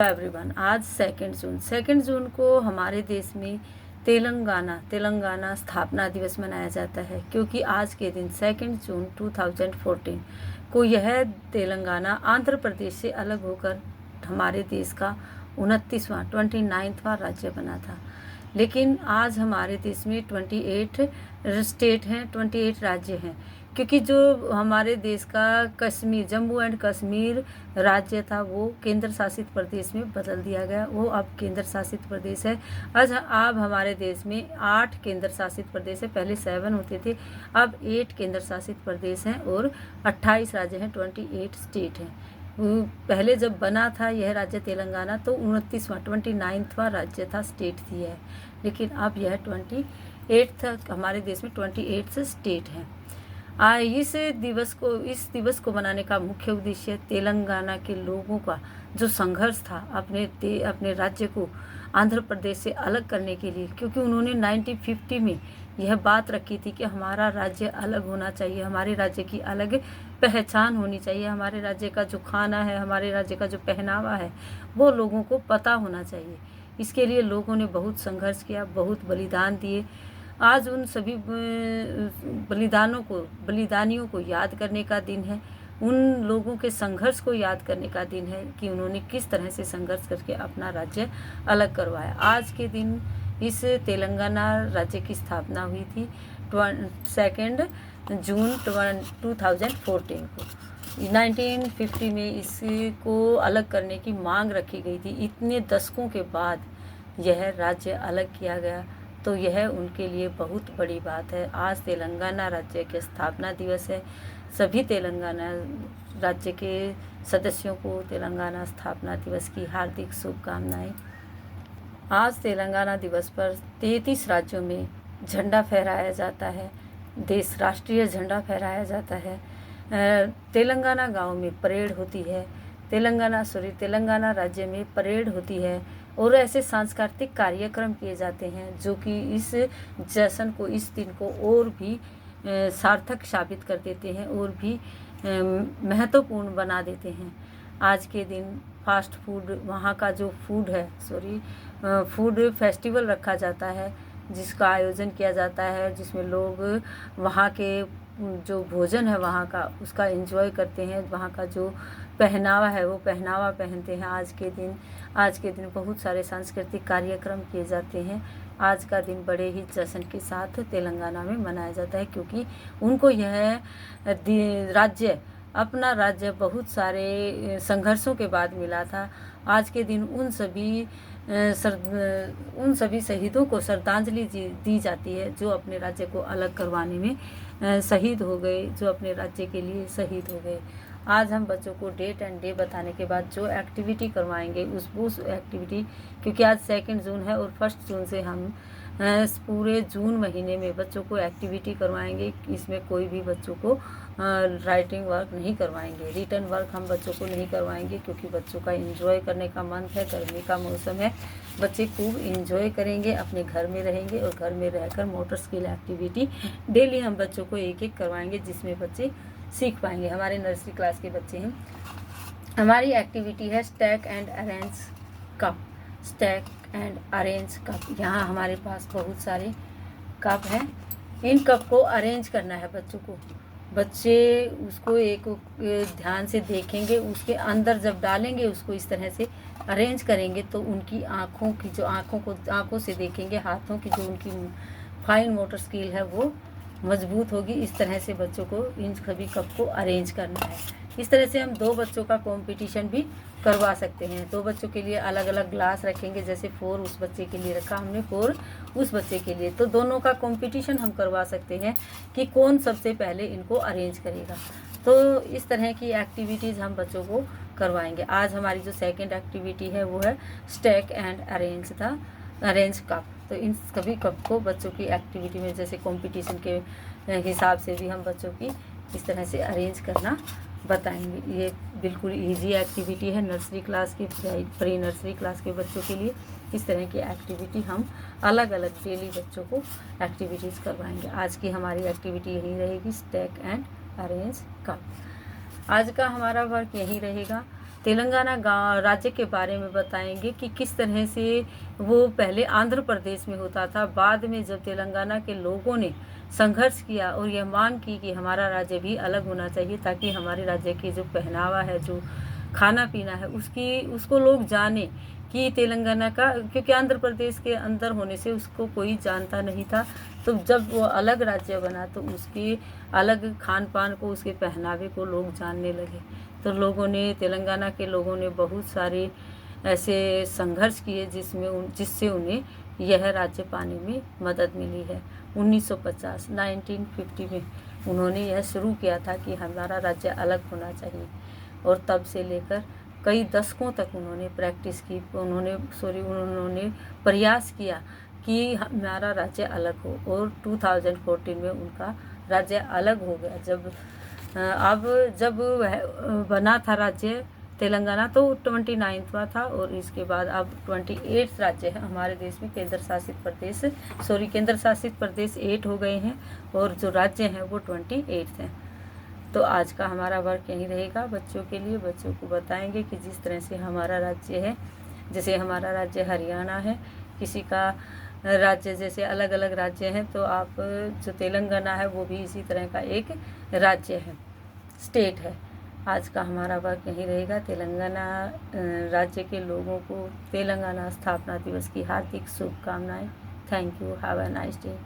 Everyone, आज 2 जून को हमारे देश में तेलंगाना स्थापना दिवस मनाया जाता है, क्योंकि आज के दिन 2 जून 2014 को यह तेलंगाना आंध्र प्रदेश से अलग होकर हमारे देश का 29वां राज्य बना था। लेकिन आज हमारे देश में 28 स्टेट हैं, 28 राज्य हैं, क्योंकि जो हमारे देश का जम्मू एंड कश्मीर राज्य था वो केंद्र शासित प्रदेश में बदल दिया गया। वो अब केंद्र शासित प्रदेश है। अब हमारे देश में 8 केंद्र शासित प्रदेश है। पहले 7 होते थे, अब 8 केंद्र शासित प्रदेश हैं और 28 राज्य हैं, 28 स्टेट हैं। पहले जब बना था यह राज्य तेलंगाना तो 29वां राज्य था, स्टेट थी यह, लेकिन अब यह 28 हमारे देश में 28 स्टेट हैं। इस दिवस को मनाने का मुख्य उद्देश्य तेलंगाना के लोगों का जो संघर्ष था अपने राज्य को आंध्र प्रदेश से अलग करने के लिए, क्योंकि उन्होंने 1950 में यह बात रखी थी कि हमारा राज्य अलग होना चाहिए, हमारे राज्य की अलग पहचान होनी चाहिए, हमारे राज्य का जो खाना है, हमारे राज्य का जो पहनावा है वो लोगों को पता होना चाहिए। इसके लिए लोगों ने बहुत संघर्ष किया, बहुत बलिदान दिए। आज उन सभी बलिदानियों को याद करने का दिन है, उन लोगों के संघर्ष को याद करने का दिन है कि उन्होंने किस तरह से संघर्ष करके अपना राज्य अलग करवाया। आज के दिन इस तेलंगाना राज्य की स्थापना हुई थी 2 जून 2014 को। 1950 में इसको अलग करने की मांग रखी गई थी। इतने दशकों के बाद यह राज्य अलग किया गया, तो यह उनके लिए बहुत बड़ी बात है। आज तेलंगाना राज्य के स्थापना दिवस है। सभी तेलंगाना राज्य के सदस्यों को तेलंगाना स्थापना दिवस की हार्दिक शुभकामनाएं। आज तेलंगाना दिवस पर 33 राज्यों में झंडा फहराया जाता है, राष्ट्रीय झंडा फहराया जाता है। तेलंगाना गांव में परेड होती है, तेलंगाना राज्य में परेड होती है और ऐसे सांस्कृतिक कार्यक्रम किए जाते हैं जो कि इस जश्न को, इस दिन को और भी सार्थक साबित कर देते हैं और भी महत्वपूर्ण बना देते हैं। आज के दिन फास्ट फूड, वहाँ का जो फूड फेस्टिवल रखा जाता है, जिसका आयोजन किया जाता है, जिसमें लोग वहाँ के जो भोजन है वहाँ का उसका एंजॉय करते हैं, वहाँ का जो पहनावा है वो पहनावा पहनते हैं। आज के दिन बहुत सारे सांस्कृतिक कार्यक्रम किए जाते हैं। आज का दिन बड़े ही जश्न के साथ तेलंगाना में मनाया जाता है, क्योंकि उनको यह अपना राज्य बहुत सारे संघर्षों के बाद मिला था। आज के दिन उन सभी शहीदों को श्रद्धांजलि दी जाती है जो अपने राज्य को अलग करवाने में शहीद हो गए, जो अपने राज्य के लिए शहीद हो गए। आज हम बच्चों को डेट एंड डे बताने के बाद जो एक्टिविटी करवाएंगे उस एक्टिविटी, क्योंकि आज 2 जून है और 1 जून से हम पूरे जून महीने में बच्चों को एक्टिविटी करवाएंगे। इसमें कोई भी बच्चों को राइटिंग वर्क नहीं करवाएंगे, रिटन वर्क हम बच्चों को नहीं करवाएंगे, क्योंकि बच्चों का एंजॉय करने का मन है, गर्मी का मौसम है, बच्चे खूब एंजॉय करेंगे, अपने घर में रहेंगे और घर में रहकर मोटर स्किल एक्टिविटी डेली हम बच्चों को एक करवाएंगे, जिसमें बच्चे सीख पाएंगे। हमारे नर्सरी क्लास के बच्चे हैं। हमारी एक्टिविटी है स्टैक एंड अरेंज कप। यहाँ हमारे पास बहुत सारे कप हैं। इन कप को अरेंज करना है बच्चों को। बच्चे उसको एक ध्यान से देखेंगे, उसके अंदर जब डालेंगे उसको इस तरह से अरेंज करेंगे तो उनकी आँखों से देखेंगे, हाथों की जो उनकी फाइन मोटर स्किल है वो मजबूत होगी। इस तरह से बच्चों को इन सभी कप को अरेंज करना है। इस तरह से हम 2 बच्चों का कंपटीशन भी करवा सकते हैं। 2 बच्चों के लिए अलग अलग ग्लास रखेंगे, जैसे 4 उस बच्चे के लिए रखा हमने, 4 उस बच्चे के लिए, तो दोनों का कंपटीशन हम करवा सकते हैं कि कौन सबसे पहले इनको अरेंज करेगा। तो इस तरह की एक्टिविटीज़ हम बच्चों को करवाएंगे। आज हमारी जो 2nd एक्टिविटी है वो है स्टैक एंड अरेंज कप। तो इन सभी कप को बच्चों की एक्टिविटी में, जैसे कंपटीशन के हिसाब से भी हम बच्चों की इस तरह से अरेंज करना बताएंगे। ये बिल्कुल इजी एक्टिविटी है नर्सरी क्लास की, प्री नर्सरी क्लास के बच्चों के लिए। इस तरह की एक्टिविटी हम अलग अलग डेली बच्चों को एक्टिविटीज़ करवाएंगे। आज की हमारी एक्टिविटी यही रहेगी, स्टैक एंड अरेंज कप। आज का हमारा वर्क यही रहेगा। तेलंगाना गाँव राज्य के बारे में बताएंगे कि किस तरह से वो पहले आंध्र प्रदेश में होता था। बाद में जब तेलंगाना के लोगों ने संघर्ष किया और यह मांग की कि हमारा राज्य भी अलग होना चाहिए, ताकि हमारे राज्य के जो पहनावा है, जो खाना पीना है, उसको लोग जाने कि तेलंगाना का, क्योंकि आंध्र प्रदेश के अंदर होने से उसको कोई जानता नहीं था। तो जब वो अलग राज्य बना तो उसके अलग खान पान को, उसके पहनावे को लोग जानने लगे। तो तेलंगाना के लोगों ने बहुत सारे ऐसे संघर्ष किए जिससे उन्हें यह राज्य पाने में मदद मिली है। 1950 में उन्होंने यह शुरू किया था कि हमारा राज्य अलग होना चाहिए, और तब से लेकर कई दशकों तक उन्होंने प्रैक्टिस की, उन्होंने प्रयास किया कि हमारा राज्य अलग हो, और 2014 में उनका राज्य अलग हो गया। जब वह बना था राज्य तेलंगाना तो 29वां था, और इसके बाद अब 28 राज्य है हमारे देश में। केंद्र शासित प्रदेश 8 हो गए हैं, और जो राज्य हैं वो 28 हैं। तो आज का हमारा वर्क यहीं रहेगा बच्चों के लिए। बच्चों को बताएंगे कि जिस तरह से हमारा राज्य है, जैसे हमारा राज्य हरियाणा है, किसी का राज्य जैसे अलग अलग राज्य हैं, तो आप जो तेलंगाना है वो भी इसी तरह का एक राज्य है, स्टेट है। आज का हमारा वर्क यहीं रहेगा। तेलंगाना राज्य के लोगों को तेलंगाना स्थापना दिवस की हार्दिक शुभकामनाएं। Thank you. Have a nice day.